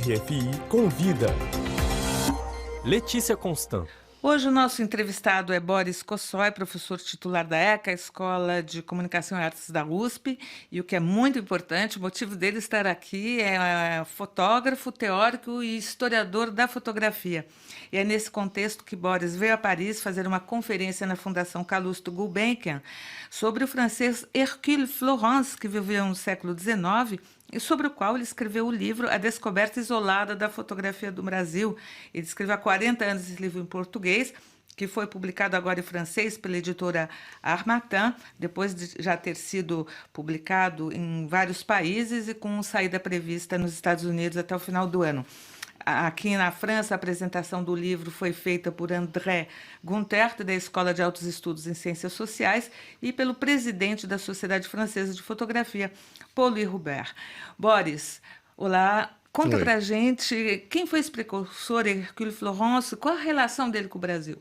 RFI convida. Letícia Constant. Hoje o nosso entrevistado é Boris Kosoy, professor titular da ECA, Escola de Comunicação e Artes da USP, e o que é muito importante, o motivo dele estar aqui é fotógrafo, teórico e historiador da fotografia. E é nesse contexto que Boris veio a Paris fazer uma conferência na Fundação Calouste Gulbenkian sobre o francês Hercule Florence, que viveu no século XIX, e sobre o qual ele escreveu o livro A Descoberta Isolada da Fotografia do Brasil. Ele escreveu há 40 anos esse livro em português, que foi publicado agora em francês pela editora Harmattan, depois de já ter sido publicado em vários países e com saída prevista nos Estados Unidos até o final do ano. Aqui na França, a apresentação do livro foi feita por André Guntert, da Escola de Altos Estudos em Ciências Sociais, e pelo presidente da Sociedade Francesa de Fotografia, Paul Roubert. Boris, olá, conta pra gente quem foi esse precursor, Hercule Florence, qual a relação dele com o Brasil?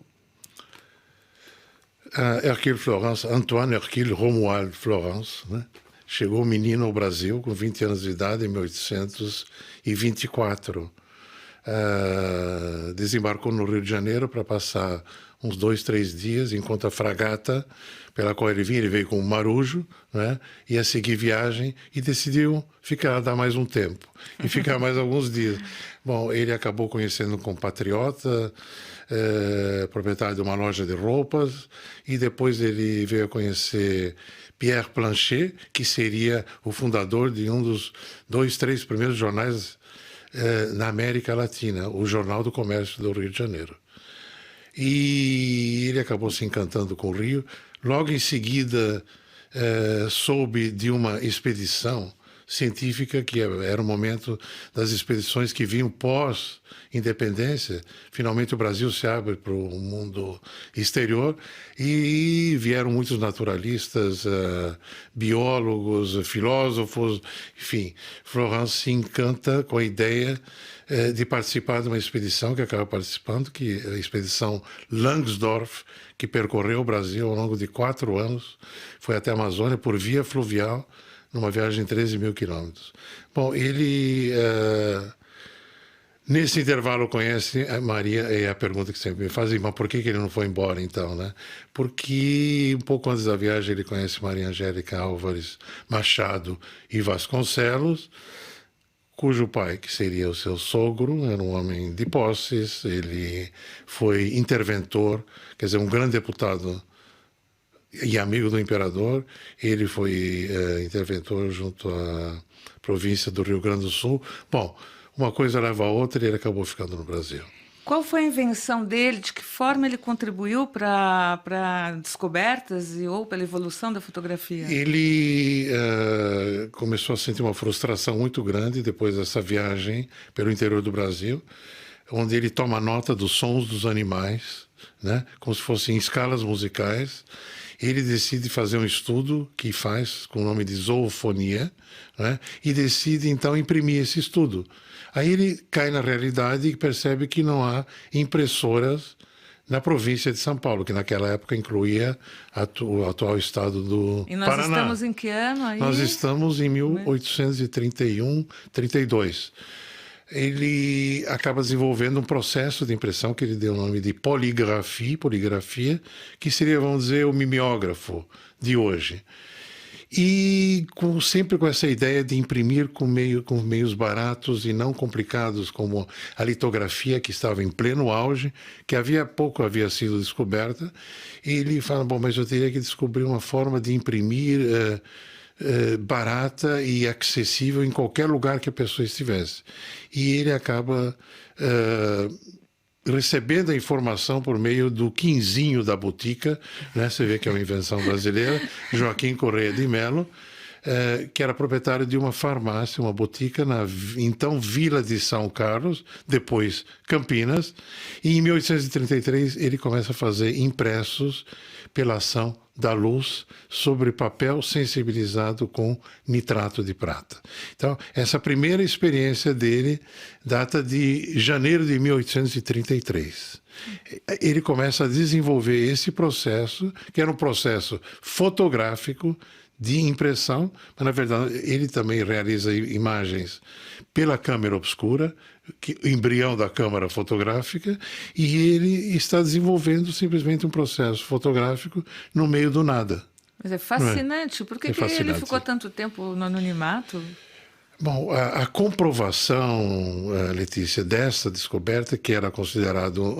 Hercule Florence, Antoine Hercule Romuald Florence, né? Chegou menino ao Brasil com 20 anos de idade em 1824. Desembarcou no Rio de Janeiro para passar uns 2, 3 dias, enquanto a fragata pela qual ele vinha, ele veio com um marujo, né, ia seguir viagem e decidiu dar mais um tempo e ficar mais alguns dias. Bom, ele acabou conhecendo um compatriota, proprietário de uma loja de roupas, e depois ele veio a conhecer Pierre Planchet, que seria o fundador de um dos 2, 3 primeiros jornais na América Latina, o Jornal do Comércio do Rio de Janeiro. E ele acabou se encantando com o Rio. Logo em seguida, soube de uma expedição científica, que era o momento das expedições que vinham pós-independência. Finalmente o Brasil se abre para o mundo exterior e vieram muitos naturalistas, biólogos, filósofos, enfim. Florence se encanta com a ideia de participar de uma expedição que acaba participando, que é a expedição Langsdorff, que percorreu o Brasil ao longo de 4 anos, foi até a Amazônia por via fluvial, numa viagem de 13 mil quilômetros. Bom, ele, nesse intervalo, conhece a Maria, é a pergunta que sempre me fazem, mas por que ele não foi embora, então, né? Porque um pouco antes da viagem ele conhece Maria Angélica Álvares Machado e Vasconcelos, cujo pai, que seria o seu sogro, era um homem de posses, ele foi interventor, quer dizer, um grande deputado e amigo do imperador. Ele foi interventor junto à província do Rio Grande do Sul. Bom, uma coisa leva a outra e ele acabou ficando no Brasil. Qual foi a invenção dele? De que forma ele contribuiu para descobertas ou pela evolução da fotografia? Ele começou a sentir uma frustração muito grande depois dessa viagem pelo interior do Brasil, onde ele toma nota dos sons dos animais, né, como se fossem escalas musicais. Ele decide fazer um estudo que faz com o nome de zoofonia, né, e decide então imprimir esse estudo. Aí ele cai na realidade e percebe que não há impressoras na província de São Paulo, que naquela época incluía o atual estado do Paraná. E nós estamos em que ano aí? Nós estamos em 1831, 32. Ele acaba desenvolvendo um processo de impressão que ele deu o nome de poligrafia, que seria, vamos dizer, o mimeógrafo de hoje. E sempre com essa ideia de imprimir com meios baratos e não complicados, como a litografia, que estava em pleno auge, que pouco havia sido descoberta. E ele fala, bom, mas eu teria que descobrir uma forma de imprimir barata e acessível em qualquer lugar que a pessoa estivesse. E ele acaba recebendo a informação por meio do quinzinho da Botica, né? Você vê que é uma invenção brasileira, Joaquim Correia de Mello, que era proprietário de uma farmácia, uma botica na então Vila de São Carlos, depois Campinas, e em 1833 ele começa a fazer impressos pela ação da luz sobre papel sensibilizado com nitrato de prata. Então, essa primeira experiência dele data de janeiro de 1833. Ele começa a desenvolver esse processo, que era um processo fotográfico de impressão, mas na verdade ele também realiza imagens pela câmera obscura, embrião da câmara fotográfica, e ele está desenvolvendo simplesmente um processo fotográfico no meio do nada. Mas é Não é? fascinante. Por que É que ele fascinante. ficou tanto tempo no anonimato? Bom, a comprovação, Letícia, dessa descoberta, que era considerado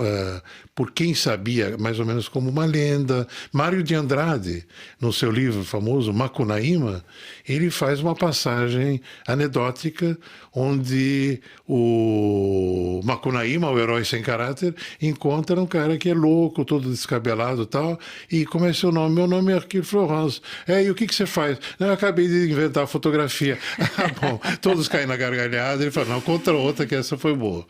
por quem sabia mais ou menos como uma lenda, Mário de Andrade, no seu livro famoso Macunaíma, ele faz uma passagem anedótica onde o Macunaíma, o herói sem caráter, encontra um cara que é louco, todo descabelado e tal, e como é seu nome? Meu nome é Hercule Florence. E o que você faz? Não, eu acabei de inventar a fotografia. Ah, bom, todos caem na gargalhada. Ele fala, não, contra outra, que essa foi boa.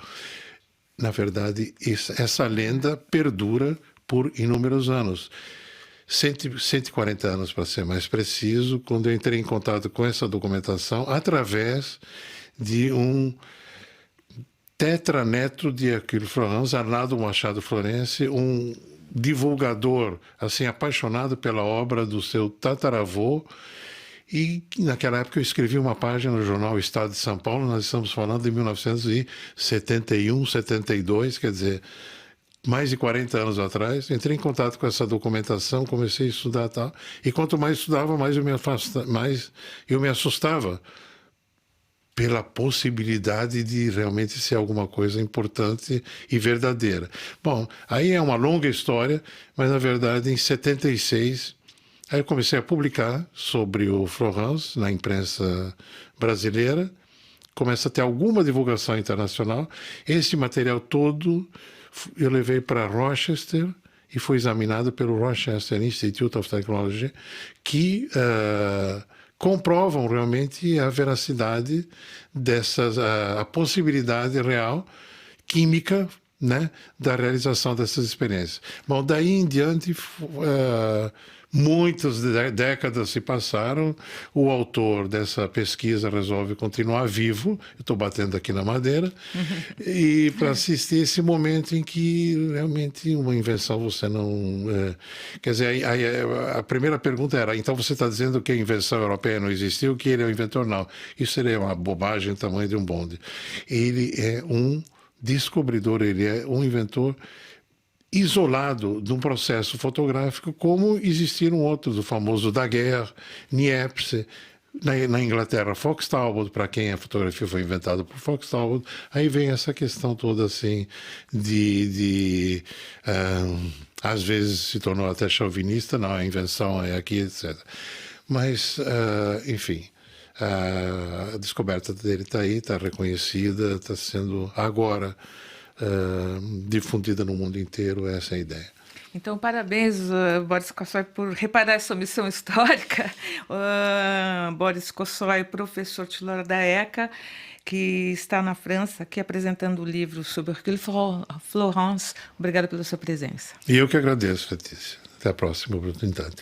Na verdade, essa lenda perdura por inúmeros anos. 140 anos, para ser mais preciso, quando eu entrei em contato com essa documentação através de um tetraneto de Hercule Florence, Arnaldo Machado Florence, um divulgador assim apaixonado pela obra do seu tataravô. E naquela época eu escrevi uma página no jornal Estado de São Paulo, nós estamos falando de 1971, 72, quer dizer, mais de 40 anos atrás. Entrei em contato com essa documentação, comecei a estudar tal, e quanto mais estudava, mais eu me assustava pela possibilidade de realmente ser alguma coisa importante e verdadeira. Bom, aí é uma longa história, mas na verdade em 76 aí eu comecei a publicar sobre o Florence na imprensa brasileira, começa a ter alguma divulgação internacional. Esse material todo eu levei para Rochester e foi examinado pelo Rochester Institute of Technology, que comprovam realmente a veracidade dessas, a possibilidade real, química, né, da realização dessas experiências. Bom, daí em diante, muitas décadas se passaram, o autor dessa pesquisa resolve continuar vivo, eu estou batendo aqui na madeira, e para assistir esse momento em que realmente uma invenção você não... quer dizer, a primeira pergunta era, então você está dizendo que a invenção europeia não existiu, que ele é o inventor? Não, isso seria uma bobagem do tamanho de um bonde. Ele é um descobridor, ele é um inventor isolado de um processo fotográfico, como existiram outros, o famoso Daguerre, Niepce, na Inglaterra, Fox Talbot, para quem a fotografia foi inventada por Fox Talbot. Aí vem essa questão toda assim às vezes se tornou até chauvinista, não, a invenção é aqui, etc. Mas, enfim, a descoberta dele está aí, está reconhecida, está sendo agora difundida no mundo inteiro, essa é a ideia. Então, parabéns, Boris Kosoy, por reparar essa omissão histórica. Boris Kosoy, professor titular da ECA, que está na França, aqui apresentando o livro sobre Hercule Florence. Obrigada pela sua presença. E eu que agradeço, Letícia. Até a próxima oportunidade.